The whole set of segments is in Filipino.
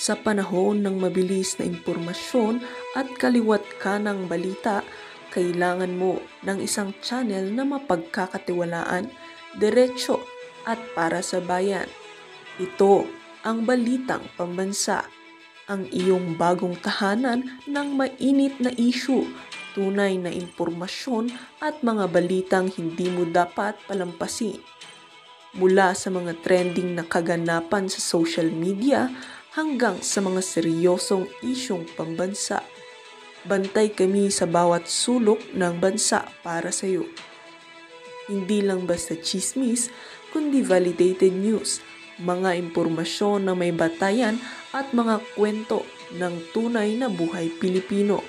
Sa panahon ng mabilis na impormasyon at kaliwat ka ng balita, kailangan mo ng isang channel na mapagkakatiwalaan, diretso at para sa bayan. Ito ang Balitang Pambansa, ang iyong bagong tahanan ng mainit na issue, tunay na impormasyon at mga balitang hindi mo dapat palampasin. Mula sa mga trending na kaganapan sa social media hanggang sa mga seryosong isyong pambansa. Bantay kami sa bawat sulok ng bansa para sa iyo. Hindi lang basta chismis, kundi validated news, mga impormasyon na may batayan at mga kwento ng tunay na buhay Pilipino.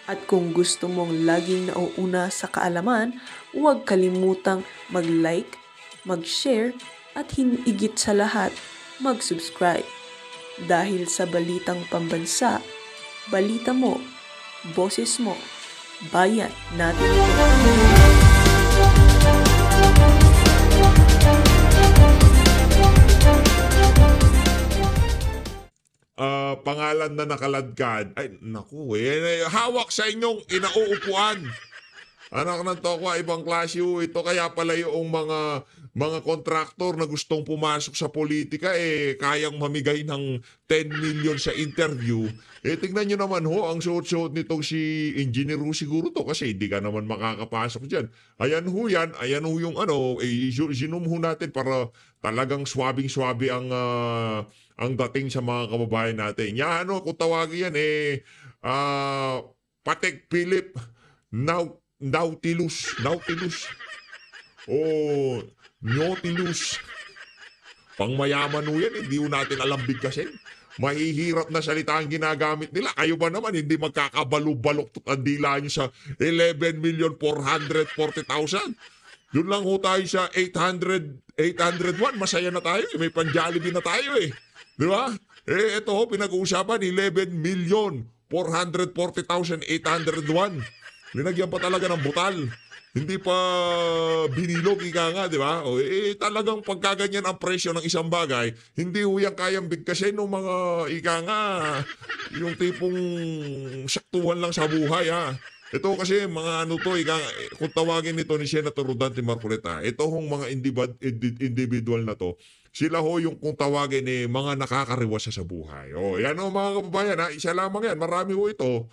At kung gusto mong laging nauuna sa kaalaman, huwag kalimutang mag-like, mag-share at higit sa lahat, mag-subscribe. Dahil sa Balitang Pambansa, balita mo, boses mo, bayan natin ito. Pangalan na nakaladkad. Ay, naku hawak sa inyong inauupuan. Anak ng tokwa, ibang klase ito. Kaya pala yung mga kontraktor na gustong pumasok sa politika, kayang mamigay ng 10 million sa interview. Tingnan nyo naman ang suot-suot nitong si Engineer siguro to, kasi hindi ka naman makakapasok dyan. Ayan yung zoom natin para talagang swabing-swabe ang dating sa mga kababayan natin. Yan, kung tawagin yan, Patek Philip Nautilus. Nautilus. Pangmayaman yan, hindi natin alam bigkasin. Mahihirap na salita ang ginagamit nila. Kayo ba naman hindi magkakabalok-balok ang dila nyo sa 11,440,000? Doon lang tayo sa 801. Masaya na tayo. May pan-Jollibee na tayo Di ba? Ito pinag-uusapan 11,440,801. Linagyan pa talaga ng butal. Hindi pa binilog, ika nga, di ba? Talagang pagkaganyan ang presyo ng isang bagay, hindi yan kayang bigkasin ng mga, ika nga, yung tipong saktuhan lang sa buhay, ha? Ito kasi mga kung tawagin nito ni Senator Rodante Marcoleta, ito mga individual na to, sila yung kung tawagin mga nakakariwas sa buhay. Yan mga kababayan, ha? Isa lamang yan, marami ito.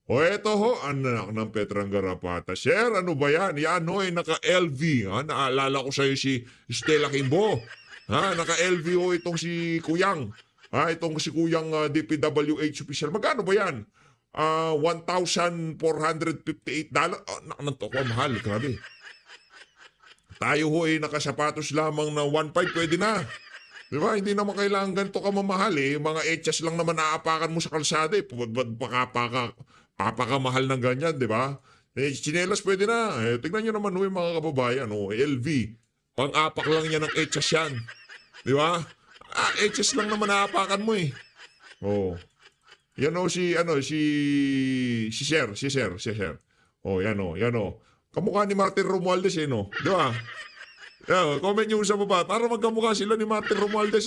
Ito anak ng Petrang Garapata. Sir, ano ba yan? Yan naka-LV. Naalala ko sa'yo si Stella Kimbo. Naka-LV itong si Kuyang. Itong si Kuyang DPWH official. Magkano ba yan? $1,458. Anak ng toko, mahal. Grabe. Tayo nakasapatos lamang na 1,500. Pwede na. Diba? Hindi naman kailangan ganito ka mamahal Mga etchas lang naman naapakan mo sa kalsada papakamahal ng ganyan, di ba? Chinelas pwede na. Tignan nyo naman mga kababayan, LV. Pang-apak lang yan ng etchas yan. Di ba? Etchas lang naman naapakan mo Yan si Sir. Yan Kamukha ni Martin Romualdez Di ba? Comment nyo sa baba para magkamukha sila ni Martin Romualdez,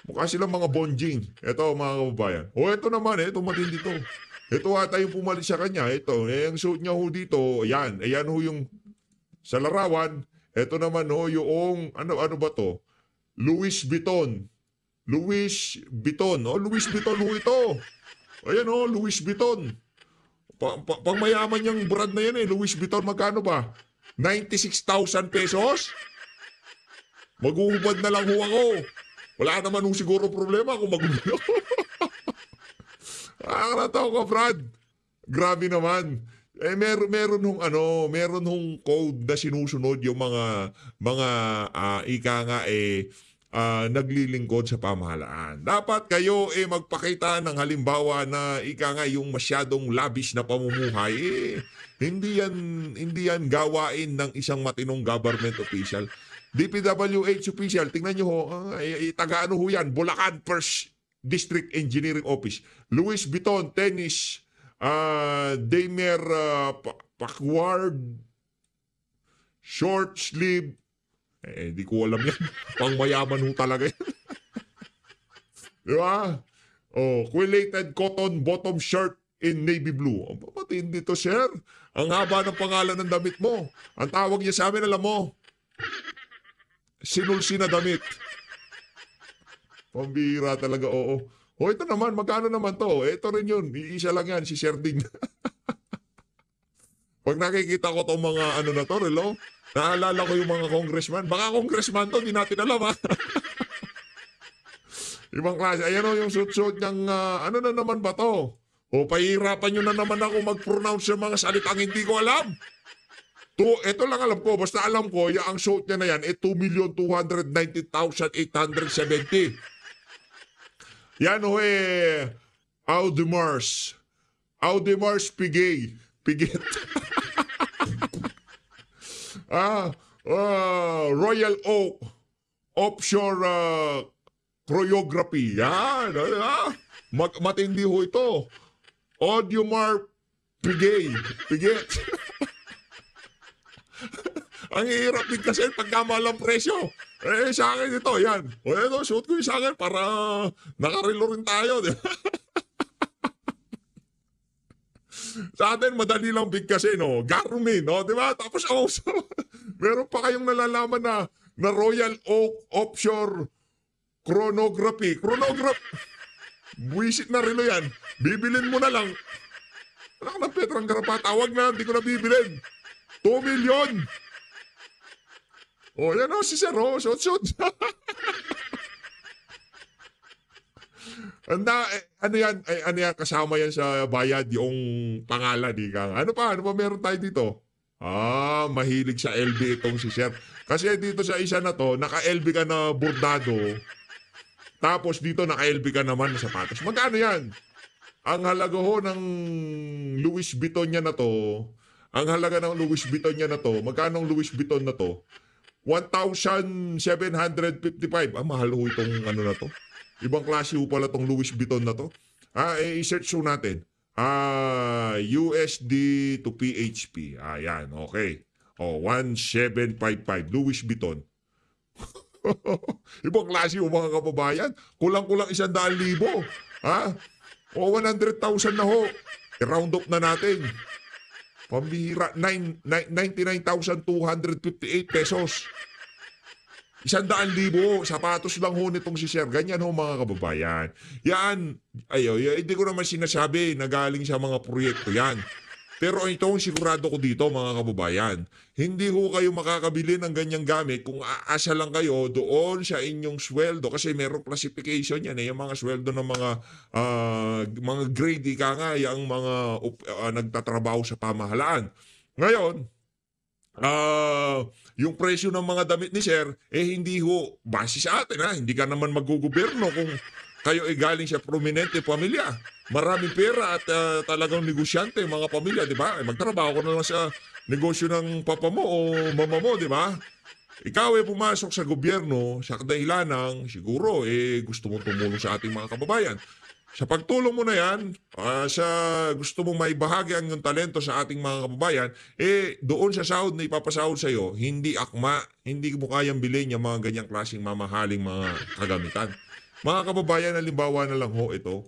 Mukha silang mga bonjing. Ito mga kababayan. Ito naman ito matindi to. Ito ata yung pumalit sa kanya. Ito, ang suit niya dito. Ayan yung sa larawan. Ito naman yung ano ba to? Louis Vuitton. Louis Vuitton ito. Ayan Louis Vuitton. Pangmayaman yung brand na yan Louis Vuitton, magkano ba? 96,000 pesos? Maghuhubad na lang ako. Wala naman siguro problema kung magulo. Nakakatawa ka, Brad. Grabe naman. Meron code na sinusunod yung mga naglilingkod sa pamahalaan. Dapat kayo magpakita ng halimbawa na yung masyadong labish na pamumuhay. Hindi yan gawain ng isang matinong government official. DPWH official, tingnan nyo taga-ano yan, Bulacan First District Engineering Office. Louis Vuitton, tennis, Damer Packard, short sleeve, di ko alam yan. Pangmayaman talaga yan. Di ba? Oh, quilted cotton bottom shirt in navy blue. Oh, matindi to, sir. Ang haba ng pangalan ng damit mo. Ang tawag niya sa amin, alam mo, sinulsi na damit. Pambira talaga, oo. O ito naman, magkano naman to? Ito rin yun. Iisa lang yan, si Sir Ding. Pag nakikita ko tong mga ano na to, relo, naalala ko yung mga congressman. Baka congressman to, di natin alam ha. Ibang klase. Ayan o, yung suit-suit niyang, ano na naman ba to? O pahirapan nyo na naman ako mag-pronounce ng mga salitang hindi ko alam. Ito lang alam ko, basta alam ko, ang suit niya na yan, 2,290,870. Yan ho Audemars. Audemars Piguet. Piguet. Royal Oak. Offshore choreography. Yan. Matindi ho ito. Audemars Piguet. Piguet. Ang hirap din kasi pagkamalang presyo. Sa akin ito, yan. O ito, shoot ko yung sa akin para nakarelo rin tayo. Di ba? Sa atin, madali lang bigkasin, no? Garmin, no? Di ba? Tapos, meron pa kayong nalalaman na Royal Oak Offshore Chronography. Buwisit na relo yan. Bibilin mo na lang. Anak ng Petrang Garapa, tawag na, hindi ko na bibilin. 2 million. O, yan o, si Sir, o, shoot. Ano yan, kasama yan sa bayad, yung pangalan, di ka. Ano pa meron tayo dito? Mahilig sa LB itong si Sir. Kasi dito sa isa na to, naka-LB ka na bordado, tapos dito naka-LB ka naman na sapatos. Magkano yan? Ang halaga ho ng Louis Vuitton niya na to, magkano ang Louis Vuitton na to? 1,755. Mahal ho itong ano na to. Ibang klase ho pala itong Louis Vuitton na to. I-search ho natin. USD to PHP. Ayan, okay. 1,755. Louis Vuitton. Ibang klase ho mga kababayan. Kulang-kulang 100,000. Ha? 100,000 na ho. I-round up na natin. Pambihira, 99,258 pesos. 100,000, sapatos lang ho nitong si Sir. Ganyan ho mga kababayan. Yan, hindi ko naman sinasabi na galing sa mga proyekto yan. Pero ito ang sigurado ko dito mga kababayan. Hindi ho kayo makakabili ng ganyang gamit kung aasa lang kayo doon sa inyong sweldo. Kasi merong classification yan. Yung mga sweldo ng mga grade, ika nga, yung mga nagtatrabaho sa pamahalaan. Ngayon, yung presyo ng mga damit ni Sir, hindi ho base sa atin. Hindi ka naman magugoberno kung kayo ay galing sa prominente pamilya. Maraming pera at talagang negosyante mga pamilya, di ba? Magtrabaho ko na lang sa negosyo ng papa mo o mama mo, di ba? Ikaw ay pumasok sa gobyerno sa kadahilan ng siguro gusto mong tumulong sa ating mga kababayan. Sa pagtulong mo na yan, sa gusto mong maibahagi ang iyong talento sa ating mga kababayan, doon sa sahod na ipapasahod sa iyo, hindi akma, hindi mo kayang bilhin yung mga ganyang klaseng mamahaling mga kagamitan. Mga kababayan, halimbawa na lang ho ito.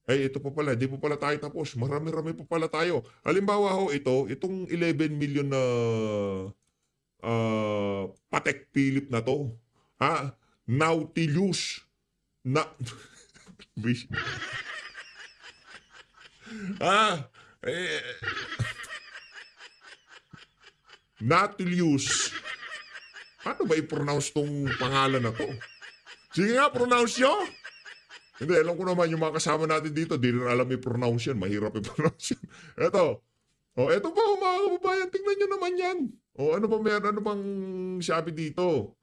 Ito pa pala, di pa pala tayo tapos. Marami-rami pa pala tayo. Halimbawa ho itong 11 million na Patek Philippe na to. Nautilus. Nautilus. Paano ba i-pronounce tong pangalan na to? Sige nga, pronounce nyo. Hindi, alam ko naman yung mga kasama natin dito, di rin alam i-pronounce yan. Mahirap i-pronounce yan. Eto pa mga kababayan, tingnan nyo naman yan. Ano ba meron? Ano bang sabi dito?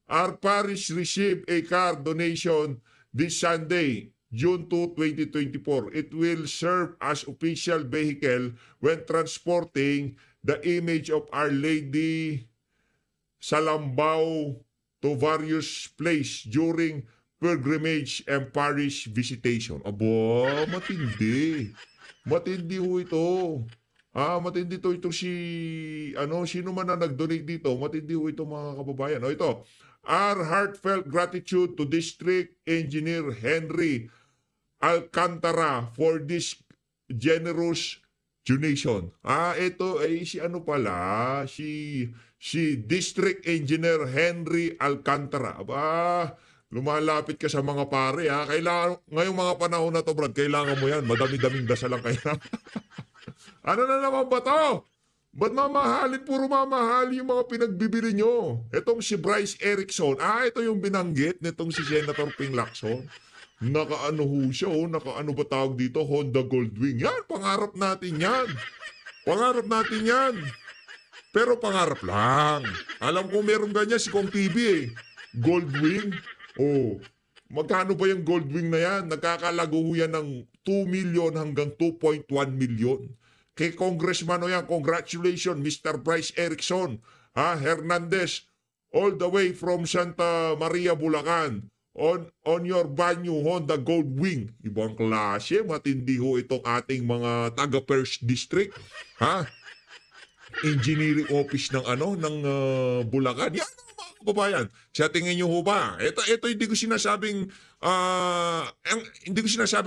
Our parish received a car donation this Sunday, June 2, 2024. It will serve as official vehicle when transporting the image of Our Lady sa Lambao to various places during pilgrimage and parish visitation. Abo, matindi. Matindi ho ito. Matindi ito si, sino man na nag-donate dito, matindi ho ito mga kababayan. Ito, Our heartfelt gratitude to District Engineer Henry Alcantara for this generous donation. Ito ay si ano pala, si District Engineer Henry Alcantara. Lumalapit ka sa mga pare Kailangan, ngayong mga panahon na to, Brad, kailangan mo yan. Madami-daming dasal lang kaya. Ano na naman ba to? Ba't mamahalin? Puro mamahal yung mga pinagbibili nyo. Itong si Bryce Erickson. Ito yung binanggit nitong si Senator Ping Lacson. Nakaano ho siya, nakaano ba tawag dito? Honda Goldwing. Yan, pangarap natin yan. Pangarap natin yan. Pero pangarap lang. Alam ko meron ganyan si Kong TV Goldwing. Magkano ba yung Goldwing na yan? Nagkakalago yan ng 2 million hanggang 2.1 million. Kay Congressman yan, congratulations, Mr. Bryce Erickson. Hernandez, all the way from Santa Maria, Bulacan. On your Banyo Honda Goldwing. Ibang klase, matindi ho itong ating mga taga-First District. Engineering office ng Bulacan. Yan mga kababayan. Sa tingin nyo ho ba? Ito hindi ko sinasabing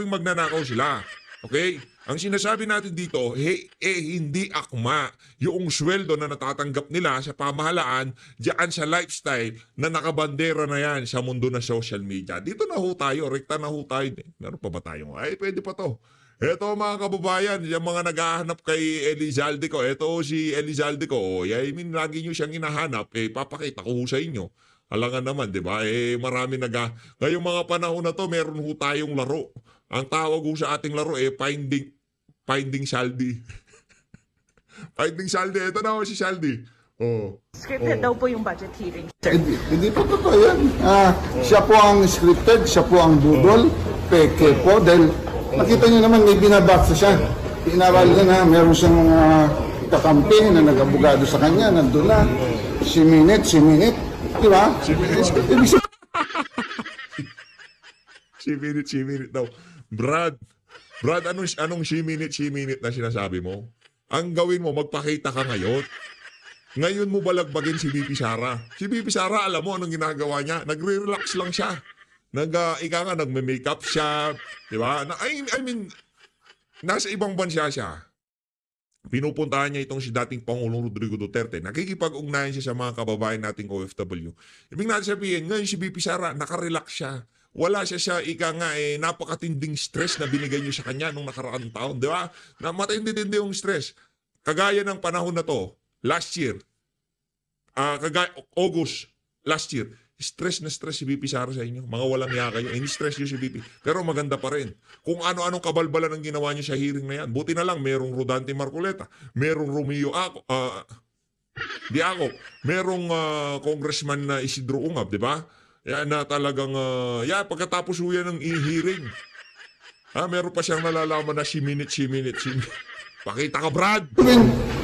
magnanakaw sila. Okay? Ang sinasabi natin dito, hindi akma yung sweldo na natatanggap nila sa pamahalaan diyan sa lifestyle na nakabandera na yan sa mundo ng social media. Dito na ho tayo, rekta na ho tayo. Meron pa ba tayo? Pwede pa to. Ito mga kababayan, yung mga naghahanap kay Elizalde ko. Ito si Elizalde ko. Lagi nyo siyang hinahanap. Papakita ko sa inyo. Alangan naman, di ba? Marami ngayong mga panahon na to, meron ho tayong laro. Ang tawag ho sa ating laro, Finding Saldi. Finding Saldi. Ito na ho si Saldi. Scripted daw po yung budget hearing. Hindi po totoo yan. Siya po ang scripted, siya po ang budol. Peke po. Dahil nakita niyo naman may binabaksa siya. Inaral na meron siyang kakampi na nag-abogado sa kanya. Nandun na. Si Minute. Di ba? Si Minute daw. Brad, anong si minute na sinasabi mo? Ang gawin mo, magpakita ka ngayon. Ngayon mo balagbagin si BP Sara. Si BP Sara, alam mo anong ginagawa niya? Nagre-relax lang siya. Nagme-makeup siya. Di ba? I mean, nasa ibang bansa siya. Pinupuntahan niya itong si dating Pangulong Rodrigo Duterte. Nakikipag-ugnayan siya sa mga kababayan nating OFW. Ibig natin sabihin, ngayon si BP Sara, nakarelax siya. Wala siya napakatinding stress na binigay niyo sa kanya nung nakaraang taon, di ba? Na matindi-tindi yung stress. Kagaya ng panahon na to, last year, August, last year, stress na stress si BP Sara sa inyo. Mga walang hiya kayo. Ini-stress niyo si BP. Pero maganda pa rin. Kung ano-anong kabalbalan ang ginawa niyo sa hearing na yan, buti na lang, merong Rodante Marcoleta, merong Romeo Diaco, merong Congressman na Isidro Ungab, di ba? Yan na talagang, pagkatapos ho yan ng hearing, meron pa siyang nalalaman na si minute. Pakita ka, Brad!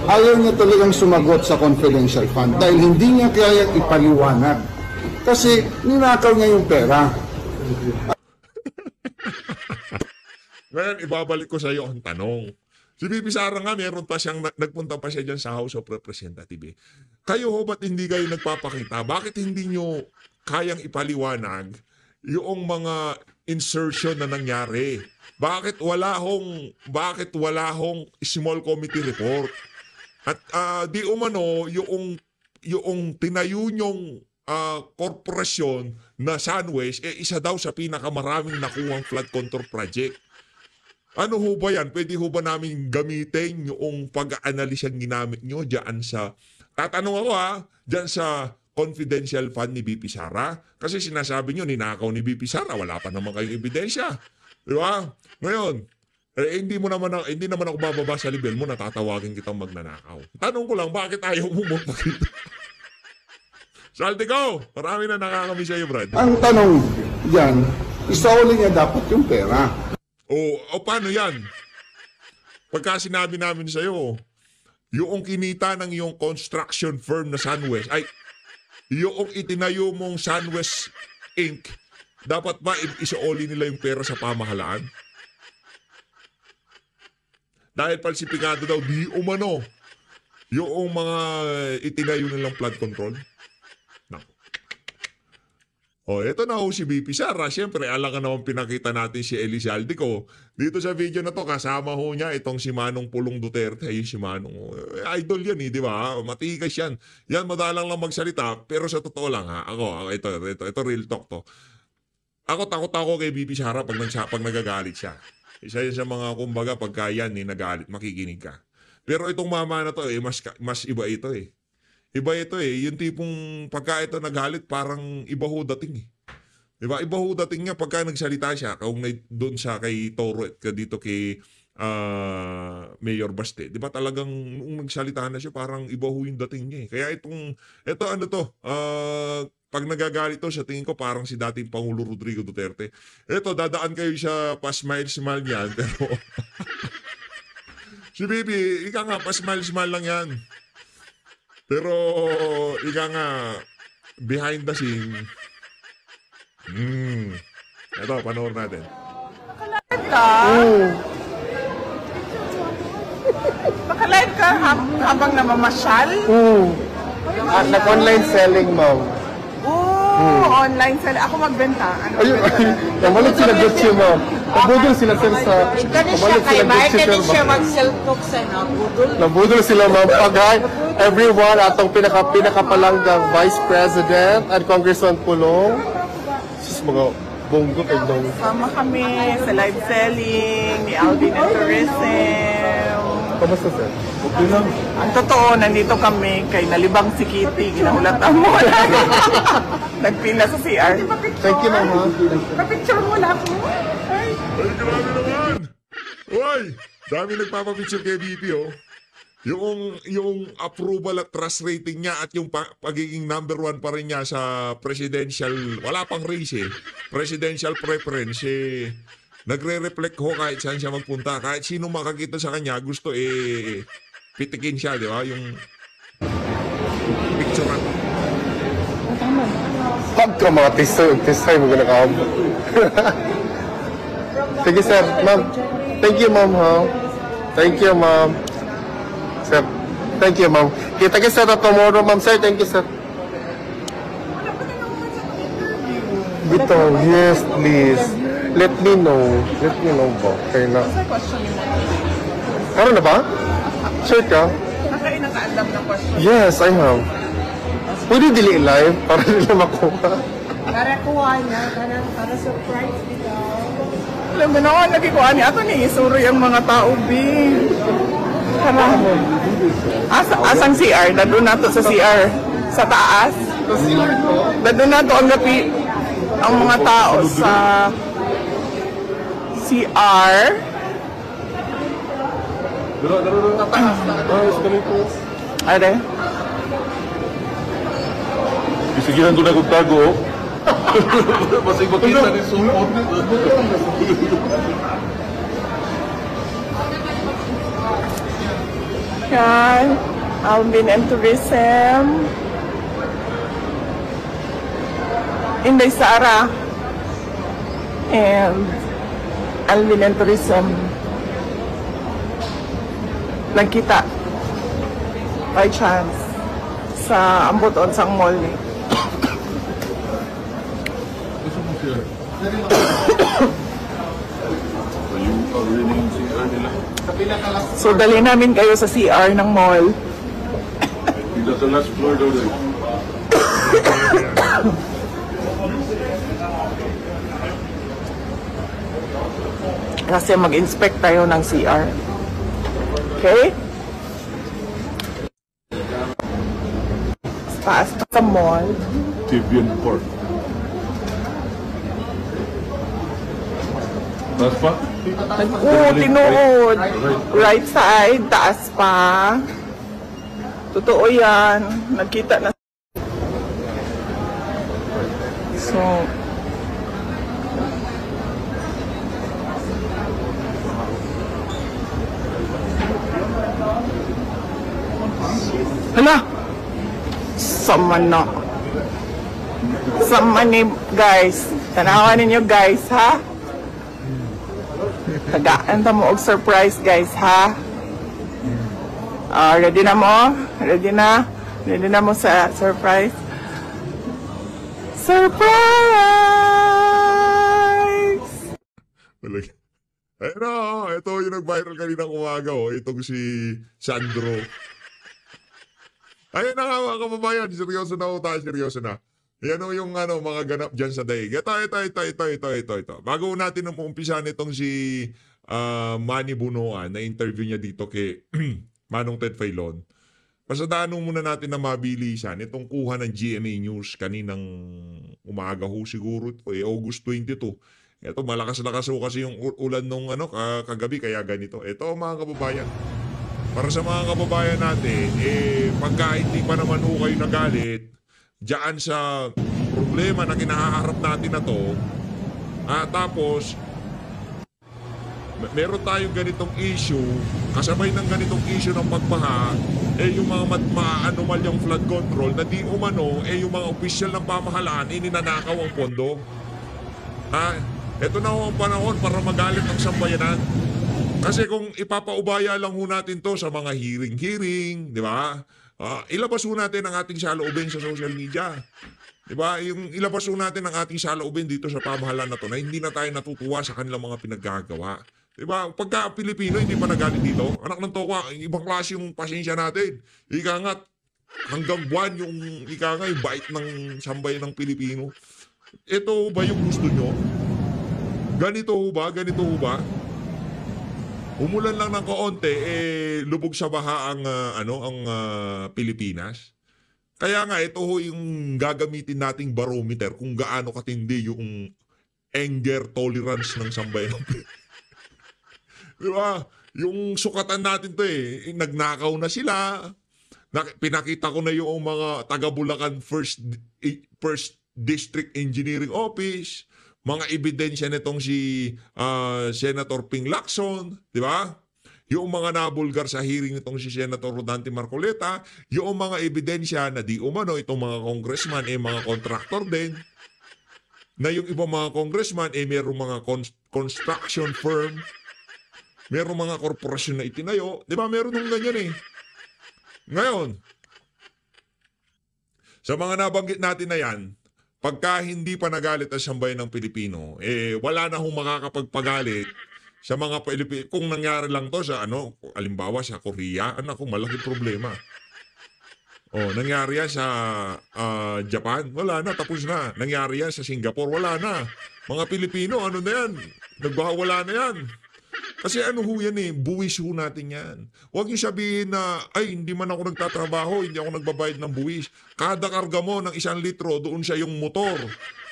Ayaw niya talagang sumagot sa confidential fund dahil hindi niya kaya ipaliwanag. Kasi ninakaw niya yung pera. Ngayon, ibabalik ko sa iyo ang tanong. Si BP Sara nga, meron pa siyang, nagpunta pa siya dyan sa House of Representatives. Kayo ho, ba't hindi kayo nagpapakita? Bakit hindi nyo kayang ipaliwanag yung mga insertion na nangyari? Bakit wala hong small committee report? At di umano yung tinayo nyong korporasyon na Sunwest, isa daw sa pinakamaraming nakuhang flood control project. Ano ho ba yan? Pwede ho ba namin gamitin yung pag-analyse ang ginamit nyo dyan sa, tatanong ako dyan sa confidential fund ni BP Sara? Kasi sinasabi nyo, ninakaw ni BP Sara, wala pa naman kayong ebidensya. Di ba? Ngayon, hindi naman ako bababa sa level mo, natatawagin kitang magnanakaw. Tanong ko lang, bakit ayaw mo magpakita? Saldi ko! Marami na nakakami sa iyo, Brad. Ang tanong yan, isauli niya dapat yung pera. O paano yan? Pagka sinabi namin sa iyo, yung kinita ng iyong construction firm na Sunwest, yung itinayo mong Sunwest Inc., dapat ba isauli nila yung pera sa pamahalaan? Dahil falsipikado daw, di umano yung mga itinayo nilang flood control. O, eto na ho si VP Sara. Siyempre, alam ka naman pinakita natin si Elizalde ko. Dito sa video na to, kasama ho niya itong si Manong Pulong Duterte. Ayun si Manong. Idol yan di ba? Matigas yan. Yan, madalang lang magsalita. Pero sa totoo lang ha, ako ito real talk to. Ako takot ako kay VP Sara pag nagagalit siya. Isa yan sa mga kumbaga pagka yan nagalit, makikinig ka. Pero itong mama na to mas iba ito eh. Iba ito eh, yung tipong pagka ito nagalit, parang iba ho dating eh. Diba? Iba ho dating niya pagka nagsalita siya, kung doon siya kay Toro at dito kay Mayor Baste. Diba talagang nung nagsalita na siya, parang iba ho yung dating niya eh. Kaya ito ano to, pag nagagalit to, sa tingin ko parang si dating Pangulo Rodrigo Duterte. Ito, dadaan kayo sa pa-smile-smile niyan, pero si Bibi, ika nga, pa-smile-smile lang yan. Pero, ika nga, behind the scene, ito, panoorin natin. Baka-live ka habang namamasyal? Nag-online selling, ma'am. Online sell. Ako magbenta. Ano Ayun, namalit sila Gucci, ma'am. Nabudol sila sir sa... Namalit sila Gucci, sir, ma'am. mag-self-talk sa nabudol. Nabudol sila, ma'am. Pag everyone, atong pinakapalanggang Vice President at Congressman Pulong. Sus, mga bonggo kay Dong. Sama kami sa live selling ni Alvin and Tourism. Kamusta, sir? Okay lang. Ang totoo, nandito kami kay Nalibang si Kitty. Ginahulatan mo. Nagpila sa CR. Thank you, ma'am. Papicture mo lang ako. Ay, grabe naman! Uy! Dami nagpapapicture kay VP, oh. Yung approval at trust rating niya at yung pagiging number 1 pa rin niya sa presidential, wala pang race eh, presidential preference eh, nagre-reflect ho kahit saan siya magpunta. Kahit sino makakita sa kanya, gusto pitikin siya, di ba? Yung picturean. Pagka mga testay mo gonna come. Thank you, sir. Ma'am. Thank you, ma'am, ha? Thank you, ma'am. Sir, thank you, ma'am. Kita kita tomorrow, ma'am, sir. Thank you, sir. Bito, yes, please. Let me know. Let me know ba? Okay na. Karoon na ba? Sure ka? Nakaalam ng question. Yes, I have. Pwede dili live para nila makuha. Para kuha niya, para surprise dito. Alam mo naman, nagkikuha niya. Ako ni isuro yung mga tao, B. Asang CR? Dadun na to sa CR. Sa taas. Dadun na to ang gapi. Ang mga tao sa CR. Are? Isigihan ko na kung tago. Masig makita ni sumot. Yan. Alvin and Tourism. Inday Sara. And Alvin and Tourism. Nagkita. By chance. Sa Ambuton, sa mall ni. So, dali namin kayo sa CR ng mall. Sa last floor daw din. Kasi mag-inspect tayo ng CR. Okay? Taas sa mall. TVN Port. Taas pa? Tinuod. Right side, taas pa. Totoo yan. Nagkita na. So, hala! Sama na. Sama ni guys. Tanawan ninyo guys, ha? Tagaan ta mo og surprise guys, ha? Ready na mo? Ready na? Ready na mo sa surprise? Surprise! Walang... Ayun na, ito yung nag-viral kaninang umaga, itong si Sandro. Ayun na nga mga kababayan, seryoso na tayo, seryoso na. Yan yung mga ganap dyan sa daig. Ito. Bago natin umpisan itong si Manny Bunoan na interview niya dito kay Manong Ted Filon. Pasadaanin muna natin na mabilisan itong kuha ng GMA News kaninang umaga ho siguro August 22. Ito malakas-lakas ho kasi yung ulan nung kagabi kaya ganito. Ito mga kababayan. Para sa mga kababayan natin, pagka hindi pa naman ho kayo nagalit diyan sa problema na kinaharap natin na to, tapos meron tayong ganitong issue, kasabay ng ganitong issue ng pagbaha, yung mga maanomalyang flood control na di umano, yung mga opisyal ng pamahalaan, ininanakaw ang pondo. Ito na ho ang panahon para magalit ang sambayanan. Kasi kung ipapaubaya lang ho natin to sa mga hearing, di ba? Ilabas ho natin ang ating saloobin sa social media. Diba? Yung ilabas ho natin ang ating saloobin dito sa pamahalaan na to na hindi na tayo natutuwa sa kanilang mga pinaggagawa. Diba? Pagka Pilipino hindi pa nagalit dito, anak ng tokwa, ibang klase yung pasensya natin. Ika nga, hanggang buwan yung yung bait ng sambayan ng Pilipino. Ito ba yung gusto nyo? Ganito ho ba? Umulan lang ng kaunti, lubog sa baha ang Pilipinas. Kaya nga, ito ho yung gagamitin nating barometer kung gaano katindi yung anger tolerance ng sambayan. Diba? Yung sukatan natin to nagnakaw na sila. Pinakita ko na yung mga taga-Bulacan First District Engineering Office. Mga ebidensya nitong si Senator Ping Lacson, di ba? Yung mga nabulgar sa hearing nitong si Senator Rodante Marcoleta, yung mga ebidensya na di umano itong mga congressman mga contractor din, na yung ibang mga congressman mayroong mga construction firm, mayroong mga korporasyon na itinayo, di ba? Meron ng ganyan Ngayon, sa mga nabanggit natin na yan, pagka hindi pa nagalit ang sambayan ng Pilipino, wala na hong makakapagpagalit sa mga Pilipino. Kung nangyari lang to sa alimbawa sa Korea, malaki problema. Nangyari yan sa Japan, wala na, tapos na. Nangyari yan sa Singapore, wala na. Mga Pilipino, na yan? Nagbawala na yan. Kasi ho yan buwis ho natin yan. Huwag niyo sabihin na, hindi man ako nagtatrabaho, hindi ako nagbabayad ng buwis. Kada karga mo ng 1 litro, doon sa iyong motor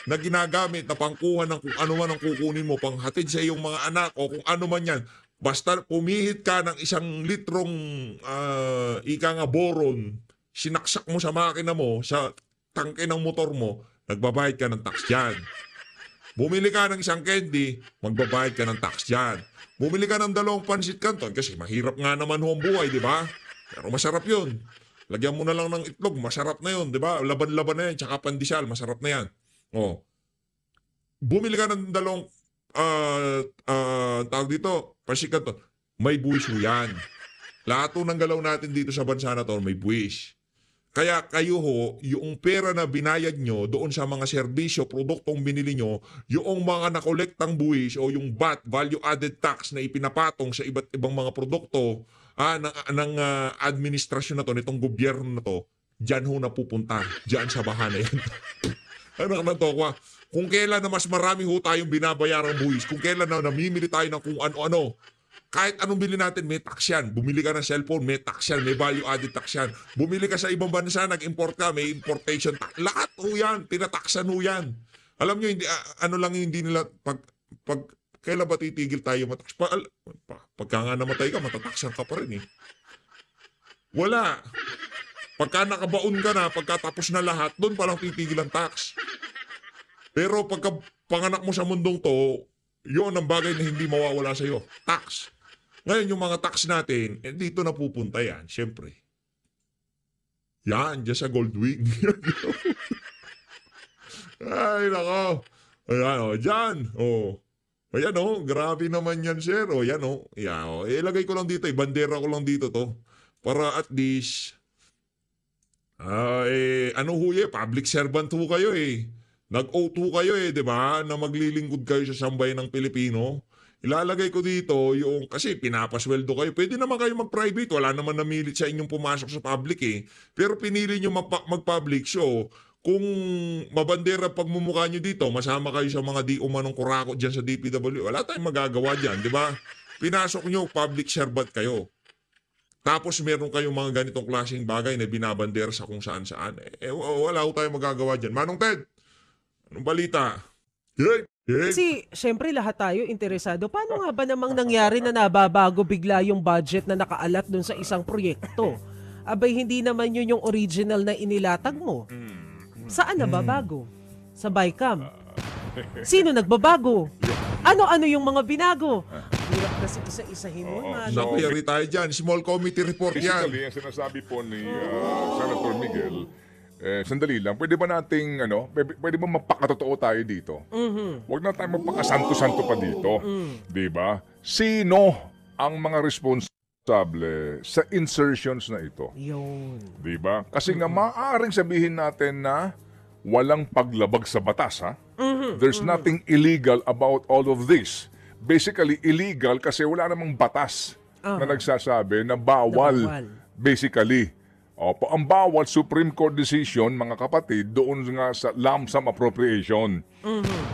na ginagamit na pangkuha ng kung ano man ang kukunin mo, panghatid sa iyong mga anak o kung ano man yan. Basta pumihit ka ng 1 litrong boron, sinaksak mo sa makina mo, sa tangke ng motor mo, nagbabayad ka ng tax dyan. Bumili ka ng 1 candy, magbabayad ka ng tax dyan. Bumili ka ng 2 pansit canton kasi mahirap nga naman ang buhay, di ba? Pero masarap yun. Lagyan mo na lang ng itlog, masarap na yun, di ba? Laban-laban na yan, tsaka pandesal, masarap na yan. Bumili ka ng 2, tawag dito, pansit canton, may buwis mo yan. Lahat ng galaw natin dito sa bansa na to, may buwis. Kaya kayo yung pera na binayad nyo doon sa mga serbisyo, produktong binili nyo, yung mga nakolektang buwis o yung VAT, value added tax na ipinapatong sa iba't ibang mga produkto ng administrasyon na to, nitong gobyerno na to, dyan napupunta, dyan sa bahana yan. Kung kailan na mas marami tayong binabayarang buwis, kung kailan na namimili tayo ng kung ano-ano, kahit anong bili natin, may tax yan. Bumili ka ng cellphone, may tax yan, may value added tax yan. Bumili ka sa ibang bansa, nag-import ka, may importation tax. Lahat yan, tinataksan yan. Alam nyo, hindi nila, kailan ba titigil tayo matax? Pagka nga namatay ka, matataksan ka pa rin Wala. Pagka nakabaon ka na, pagkatapos na lahat, doon palang titigil ang tax. Pero pagka panganak mo sa mundong to, yun ang bagay na hindi mawawala sa iyo. Tax. Ngayon, yung mga tax natin, dito na pupunta yan, syempre. Yan, dyan sa Goldwing. Ay, nako. Ayan, dyan. Ayan, grabe naman yan, sir. Yan, yan, ilagay ko lang dito, bandera ko lang dito to. Para at least, public servant kayo Nag-O2 kayo eh, di ba? Na maglilingkod kayo sa sambayan ng Pilipino. Ilalagay ko dito yung, kasi pinapasweldo kayo. Pwede naman kayo mag-private. Wala naman namilit sa inyong pumasok sa public eh. Pero pinili nyo mag-public show. Kung mabandera pagmumukha nyo dito, masama kayo sa mga di umanong kurakot dyan sa DPW. Wala tayong magagawa dyan, di ba? Pinasok nyo, public servant kayo. Tapos meron kayong mga ganitong klaseng bagay na binabandera sa kung saan-saan. Wala ko tayong magagawa dyan. Manong Ted, anong balita? Hey! Kasi, syempre, lahat tayo interesado. Paano nga ba namang nangyari na nababago bigla yung budget na nakaalat dun sa isang proyekto? Abay, hindi naman yun yung original na inilatag mo. Saan nababago? Sa BICAM. Sino nagbabago? Ano-ano yung mga binago? Hirap kasi isa-isahin mo. Naku, yari tayo dyan. Small committee report yan. Basically, ang sinasabi po ni Senator Miguel, sandali lang, pwede ba nating, pwede ba magpakatotoo tayo dito? Huwag na tayo magpakasanto-santo pa dito. Di ba? Sino ang mga responsable sa insertions na ito? Yun. Di ba? Kasi nga maaaring sabihin natin na walang paglabag sa batas, ha? There's nothing illegal about all of this. Basically, illegal kasi wala namang batas na nagsasabi na bawal. Basically. Opo, ang bawal Supreme Court decision, mga kapatid, doon nga sa lump sum appropriation.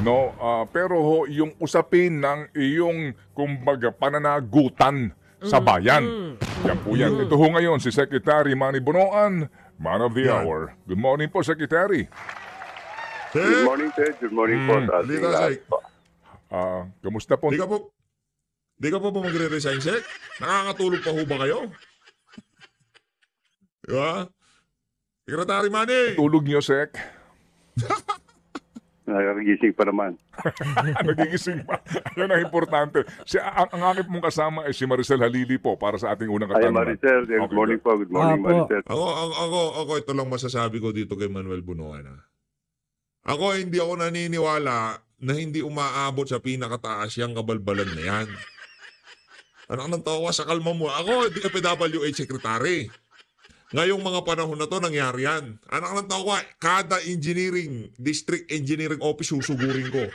No, pero ho, yung usapin ng iyong kumbaga pananagutan sa bayan. Yan po yan. Ito ho ngayon si Secretary Manny Bonoan, Man of the Hour. Good morning po, Secretary. Good morning, Ted. Good morning po sa ating lahat po. Kamusta po? Di ka po ba magre-resign, Sek? Nakakatulog pa ho ba kayo? Diba? Secretary Manny! Tulog niyo, Sek? Nakagising pa naman. Nagigising pa. Yan ang importante. Ang akit mong kasama ay si Maricel Halili po para sa ating unang Ay, katanungan. Maricel. Good morning po. Good morning, Maricel. Ako, ito lang masasabi ko dito kay Manuel Bunoan. Ako, hindi ako naniniwala na hindi umaabot sa pinakataas yung kabalbalan na yan. Anak ng tawa sa kalma mo. Ako, DPWH Secretary. Ngayong mga panahon na to, nangyari yan. Anak ng tawa, kada district engineering office susugurin ko.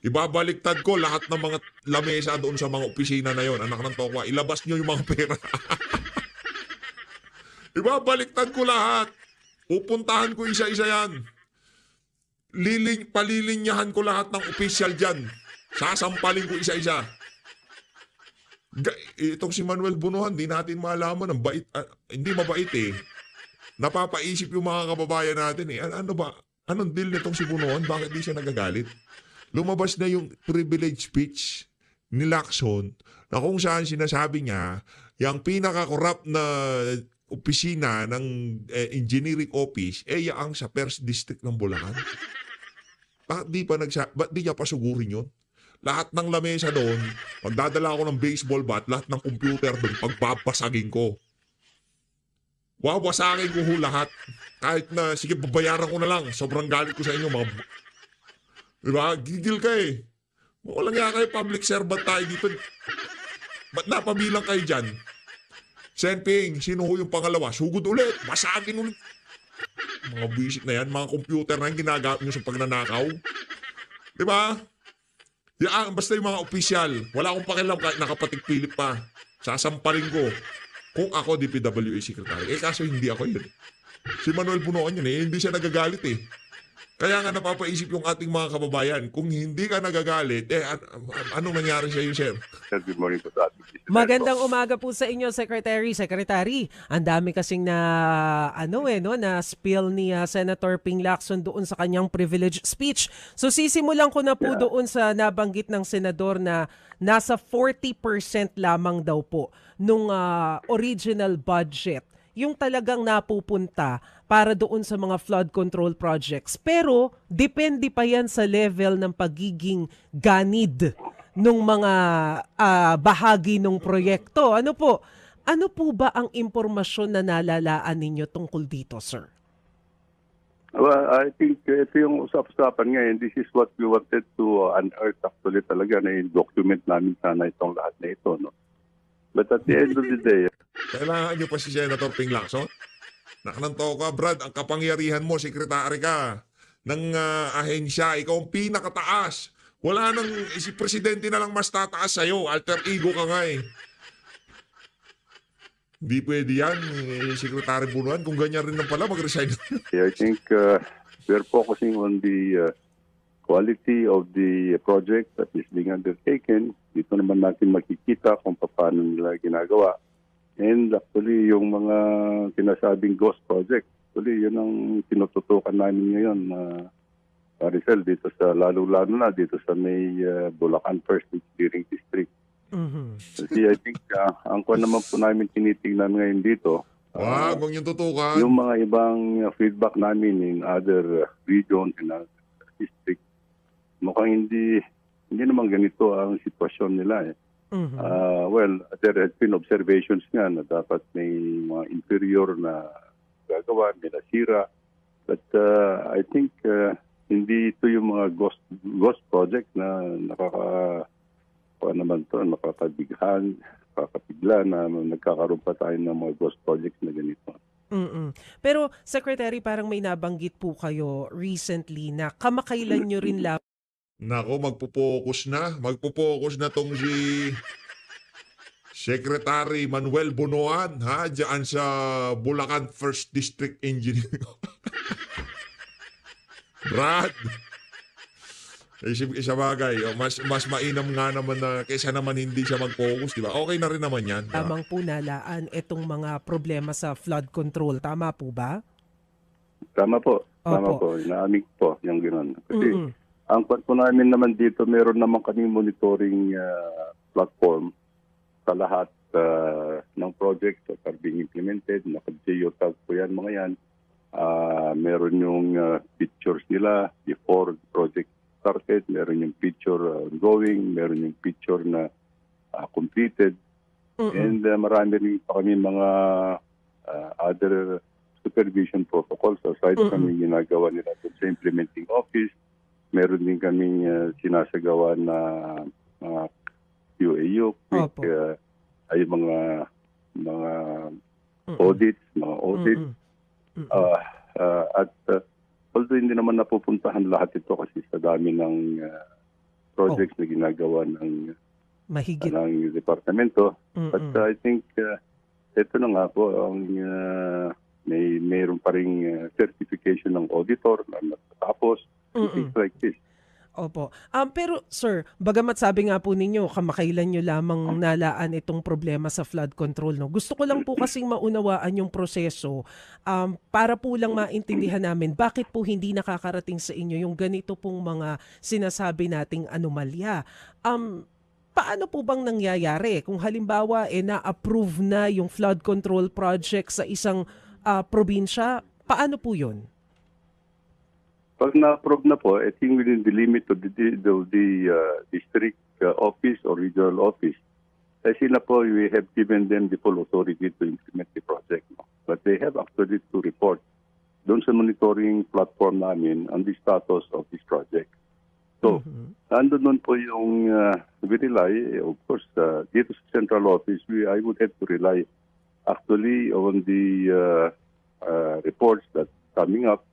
Ibabaliktad ko lahat ng mga lamesa doon sa mga opisina na yon. Anak ng tawa, ilabas nyo yung mga pera. Ibabaliktad ko lahat. Pupuntahan ko isa-isa yan. Palilinyahan ko lahat ng official dyan. Sasampalin ko isa-isa. Itong si Manuel Bunoan, di natin malaman ang bait, hindi mabait eh. Napapaisip yung mga kababayan natin eh. Ano ba? Anong deal nitong si Bunoan? Bakit di siya nagagalit? Lumabas na yung privilege speech ni Lacson na kung saan sinasabi niya yung pinaka-corrupt na opisina ng engineering office ang sa First District ng Bulacan. Ba't di niya pasugurin yun? Lahat ng lamesa doon, magdadala ako ng baseball bat, lahat ng computer doon, pagbabasagin ko. Wawasagin ko ho lahat. Kahit na, sige, babayaran ko na lang. Sobrang galit ko sa inyo, mga... Diba? Gigil ka eh. Walang nga kayo, public servant tayo dito. Ba't napabilang kayo dyan? Senping, sino ho yung pangalawa? Sugod ulit, basagin ulit. Mga buwisit na yan, mga computer na yan, ginagamit nyo sa pagnanakaw. Diba? Basta yung mga opisyal, wala akong pakialam kahit nakapatig-pilip pa. Sasampaling ko. Kung ako DPWH Secretary. Kaso hindi ako yun. Si Manuel Bunoan yun hindi siya nagagalit eh. Kaya nga napapaisip yung ating mga kababayan, kung hindi ka nagagalit, anong nangyari sa iyo, sir? Good morning po sa ating listeners. Magandang umaga po sa inyo, Secretary. Ang dami kasing na spill ni Senator Ping Lacson doon sa kanyang privilege speech. So sisimulan ko na po doon sa nabanggit ng senador na nasa 40% lamang daw po nung original budget yung talagang napupunta para doon sa mga flood control projects. Pero depende pa yan sa level ng pagiging ganid nung mga bahagi ng proyekto. Ano po ba ang impormasyon na nalalaan ninyo tungkol dito, sir? Well, I think ito yung usap-usapan ngayon. This is what we wanted to unearth actually talaga na document namin sana itong lahat na ito. No? But at the end of the day, kailangan nyo pa si Senator Ping Lacson? Nakananto ka, Brad. Ang kapangyarihan mo, sekretary ka. ahensya. Ikaw ang pinakataas. Wala nang, si presidente na lang mas tataas sa'yo. Alter ego ka nga eh. Hindi pwede yan, Secretary Bunuan. Kung ganyan rin lang pala, mag-resign. I think we're focusing on the quality of the project that is being undertaken. Dito naman natin makikita kung paano nila ginagawa. And actually, yung mga sinasabing ghost project, actually, yun ang tinututukan namin ngayon, Maricel, dito sa, lalo-lalo na dito sa may Bulacan First Engineering District. Kasi I think, ang kuha naman po namin tinitingnan ngayon dito, Wag yung tutukan. yung mga ibang feedback namin in other regions, in other districts, mukhang hindi naman ganito ang sitwasyon nila eh. Well, there has been observations nga na dapat may mga inferior na gagawa, may nasira. But I think hindi ito yung mga ghost project na nakakapigla na nagkakaroon pa tayo ng mga ghost projects na ganito. Pero Secretary, parang may nabanggit po kayo recently na kamakailan nyo rin Nako, magpo-focus na tong si Secretary Manuel Bunuan, ha? Diyan sa Bulacan First District Engineering. Brad! Isa bagay, mas mainam nga naman na kaysa naman hindi siya mag-focus, di ba? Okay na rin naman yan. tamang po nalaan itong mga problema sa flood control. Tama po ba? Tama po. Tama po. Inaamig po yung gano'n. Kasi ang kwan po namin naman dito, meron naman kaming monitoring platform sa lahat ng projects that are being implemented. Naka-geotag po yan, mga yan. Meron yung pictures nila before the project started. Meron yung picture ongoing. Meron yung picture na completed. And marami rin pa kami mga other supervision protocols aside kami ginagawa nila sa implementing office. Meron din kaming sinasagawa na QAU, ay mga audits, mga audit. At although hindi naman napupuntahan lahat ito kasi sa dami ng projects na ginagawa ng departamento. But I think ito na nga po, mayroon pa ring certification ng auditor na natatapos. Things like this. Opo. Pero sir, bagamat sabi nga po ninyo, kamakailan nyo lamang nalaan itong problema sa flood control. No? Gusto ko lang po kasing maunawaan yung proseso para po lang maintindihan namin bakit po hindi nakakarating sa inyo yung ganito pong mga sinasabi nating anomalya. Paano po bang nangyayari? Kung halimbawa na-approve na yung flood control project sa isang probinsya, paano po yun? Pag na-approve na po, I think within the limit of the district office or regional office, kasi na po, we have given them the full authority to implement the project. No? But they have actually to report doon sa monitoring platform namin on the status of this project. So, nandun po yung we rely, of course, dito sa central office, I would have to rely actually on the reports that's coming up.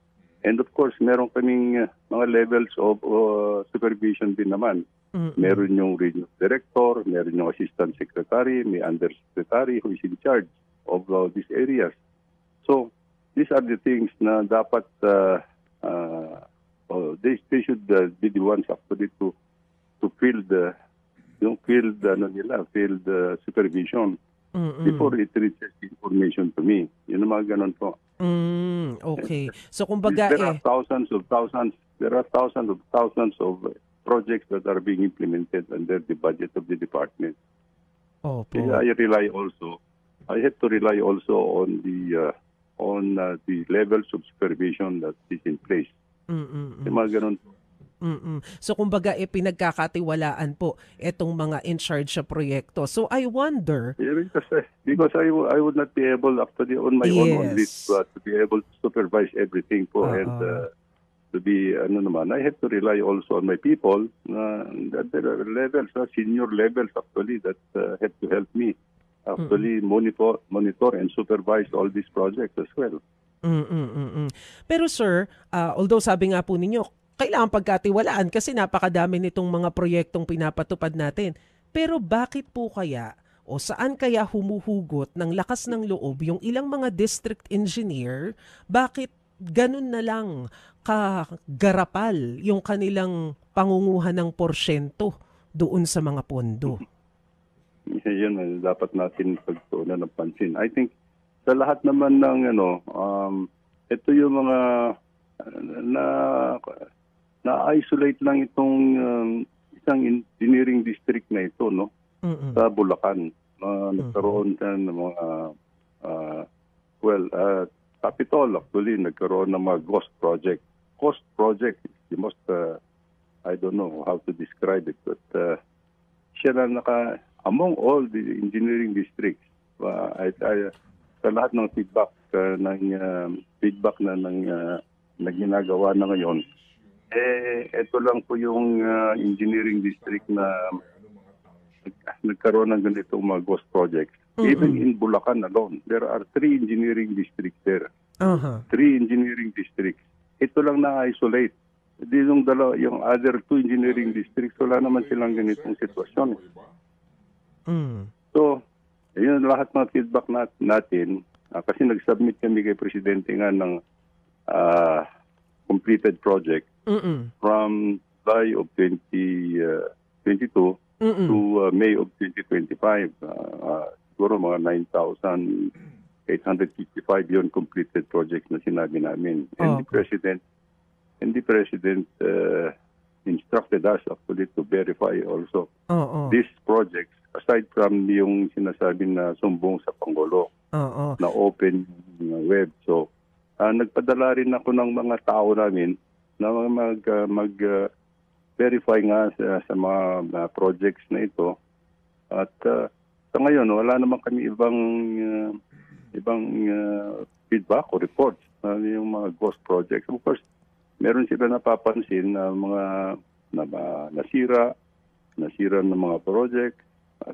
And of course, meron kaming mga levels of supervision din naman. Meron yung regional director, meron yung assistant secretary, may undersecretary who is in charge of these areas. So, these are the things na dapat they should be the ones actually to field field supervision before it reaches the information to me. Yun ang mga ganun po. Okay. So kumbaga there are thousands of projects that are being implemented under the budget of the department. Opo. I have to rely also on the levels of supervision that is in place. Yung mga ganun po. So kumbaga pinagkakatiwalaan po itong mga in charge sa proyekto. So I wonder because I would not be able actually on my own on this to be able to supervise everything po and to be I have to rely also on my people that there are levels, senior levels actually that have to help me actually monitor and supervise all these projects as well. Pero sir, although sabi nga po ninyo, kailangan pagkatiwalaan kasi napakadami nitong mga proyektong pinapatupad natin. Pero bakit po kaya o saan kaya humuhugot ng lakas ng loob yung ilang mga district engineer? Bakit ganun na lang kagarapal yung kanilang pangunguhan ng porsyento doon sa mga pondo? Yun ang dapat natin pagtuunan ng pansin. I think sa lahat naman ng ito yung mga na-isolate lang itong isang engineering district na ito, no? Sa Bulacan. Nagkaroon ng mga Capitol actually nagkaroon ng mga ghost project. Ghost project is the most I don't know how to describe it, but siya na among all the engineering districts, sa lahat ng feedback na ginagawa na ngayon, ito lang po yung engineering district na nagkaroon ng ganitong mga ghost projects. Even in Bulacan alone, there are 3 engineering districts there. 3 engineering districts. Ito lang na-isolate. Yung other 2 engineering districts, wala naman silang ganitong sitwasyon. So, yun lahat ng feedback natin, kasi nag-submit kami kay Presidente nga ng completed project from July of 2022 to May of 2025. Siguro mga 9,855 yun completed projects na sinabi namin. And the President instructed us actually to verify also these projects aside from yung sinasabi na sumbong sa Pangulo na open web. So, nagpadala rin ako ng mga tao namin na mag-verify nga sa mga projects na ito. At sa ngayon, wala naman kami ibang feedback o reports yung mga ghost projects. Of course, meron sila napapansin na mga nasira ng mga project at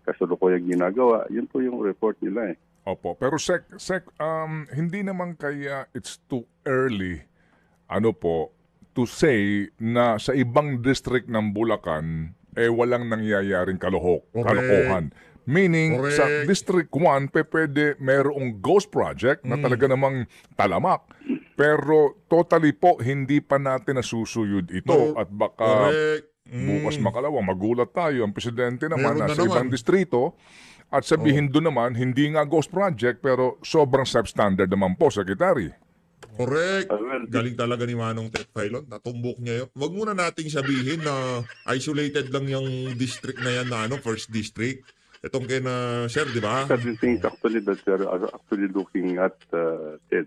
kasalukuyang ginagawa. Yun po yung report nila eh. Opo, pero Sec, hindi naman kaya it's too early to say na sa ibang district ng Bulacan walang nangyayaring kalokohan. Meaning, sa District 1, pwede mayroong ghost project na talaga namang talamak. Pero totally po, hindi pa natin nasusuyod ito. At baka bukas makalawang magulat tayo. Ang presidente naman nasa ibang distrito at sabihin doon naman, hindi nga ghost project pero sobrang substandard naman po, Secretary. Correct. Galing talaga ni Manong Ted Filon. Natumbok niya yun. Wag muna nating sabihin na isolated lang yung district na yan na first district. Itong kina Sir, di ba? Certain things actually that we are actually looking at, Ted.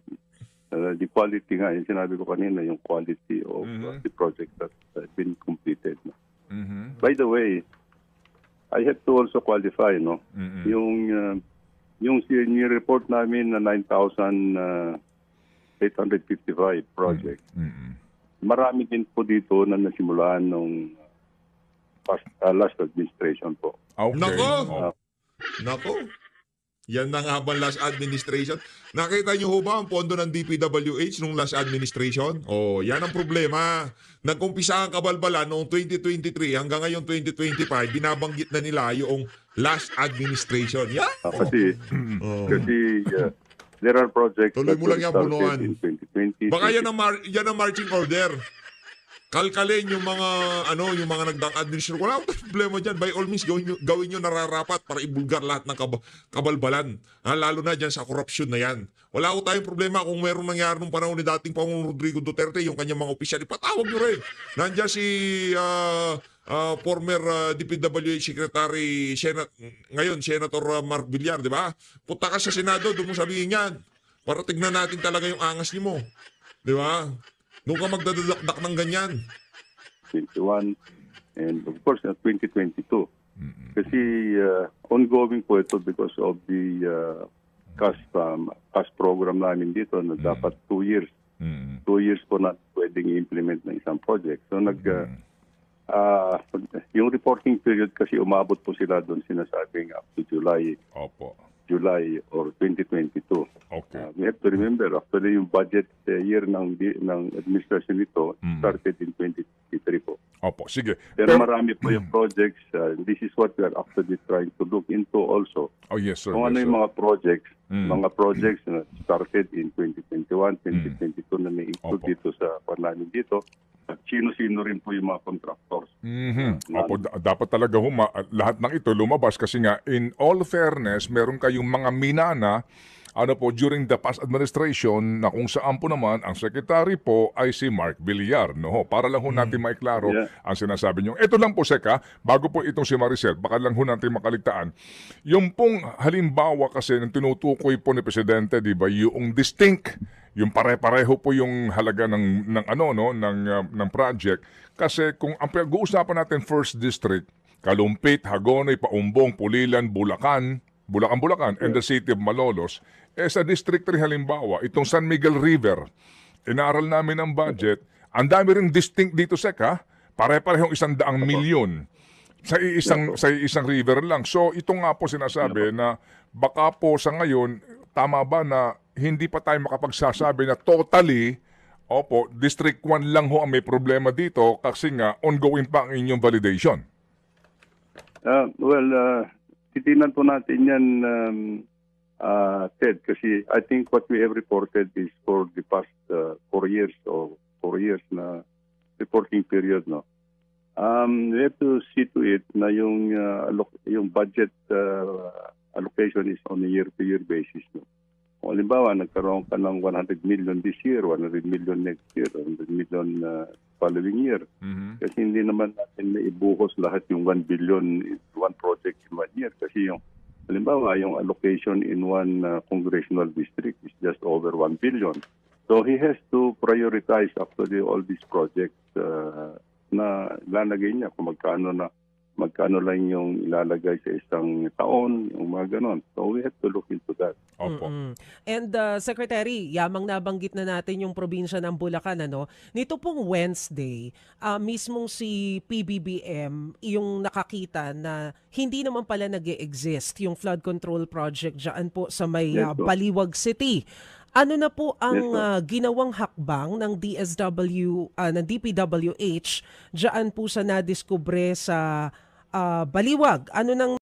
The quality nga, yung sinabi ko kanina, yung quality of the project that has been completed. By the way, I have to also qualify, no? Yung report namin na 9,855 project. Marami din po dito na nasimulaan nung last administration po. Okay. Nako. Yan na nga ba last administration? Nakita niyo ho ba ang pondo ng DPWH nung last administration? Yan ang problema. Nag-umpisa ang kabalbalan noong 2023 hanggang ngayon 2025, binabanggit na nila yung last administration. Yan. Kasi there are projects tuloy mo lang yan, punuan. in 2020. Baka yan ang marching order. Kalkalin yung mga nagdaang administration. Wala akong problema dyan. By all means, gawin nyo nararapat para ibulgar lahat ng kabalbalan. Lalo na dyan sa corruption na yan. Wala ko tayong problema kung meron nangyari nung panahon ni dating Pangulong Rodrigo Duterte, yung kanyang mga opisyal. Ipatawag nyo rin. Nandiyan si former DPWH Secretary, ngayon Senator Mark Villar, di ba? Punta ka sa Senado, doon mo sabihin yan. Para tignan natin talaga yung angas niyo mo. Di ba? Doon ka magdadakdak ng ganyan. 21 and of course 2022. Kasi ongoing po ito because of the cash program namin dito na dapat 2 years. 2 years po na pwedeng i-implement ng isang project. So yung reporting period kasi umabot po sila doon sinasabing up to July July or 2022. Okay. We have to remember, actually yung budget year ng administration nito started in 2023 po. Opo, sige. Pero marami po yung projects. This is what we are actually trying to look into also. Oh, yes, sir. Kung ano Yes, yung sir. mga projects na started in 2021, 2022 na may include Opo. dito sa namin dito. At sino-sino rin po yung mga contractors. Opo, dapat talaga lahat ng ito lumabas kasi nga in all fairness, meron kayong mga minana during the past administration na kung saan po naman ang secretary po ay si Mark Villar. No? Para lang ho natin maiklaro ang sinasabi niyo. Ito lang po, Seka, bago po itong si Maricel, baka lang ho natin makaligtaan. Yung pong halimbawa kasi ng tinutukoy po ni Presidente, di ba, yung distinct, yung pare-pareho po yung halaga ng project. Kasi kung ang pag-uusapan natin First District, Kalumpit, Hagonoy, Paumbong, Pulilan, Bulacan, and the city of Malolos, sa District 3 halimbawa, itong San Miguel River, inaral namin ang budget, ang dami rin distinct dito, Seka, pare-parehong 100 milyon sa isang river lang. So ito nga po sinasabi na baka po sa ngayon, tama ba na hindi pa tayo makapagsasabi na totally, District 1 lang ho ang may problema dito kasi nga ongoing pa ang inyong validation? Titinan po natin yan, Ted, kasi I think what we have reported is for the past 4 years na reporting period, no. We have to see to it na yung budget allocation is on a year-to-year basis, no. Kung halimbawa, nagkaroon ka ng 100 million this year, 100 million next year, 100 million following year. Kasi hindi naman natin naibuhos lahat yung 1 billion in one project in 1 year. Kasi halimbawa, yung allocation in one congressional district is just over 1 billion. So he has to prioritize actually all these projects na ilalagay niya kung magkano lang yung ilalagay sa isang taon, yung mga ganon. So we have to look into that. And Secretary, yamang nabanggit na natin yung probinsya ng Bulacan, ano? Nito pong Wednesday, mismong si PBBM yung nakakita na hindi naman pala nag-e-exist yung flood control project dyan po sa may Baliwag City. Ano na po ang ginawang hakbang ng ng DPWH dyan po sa nadiskubre sa Baliwag? Ano nang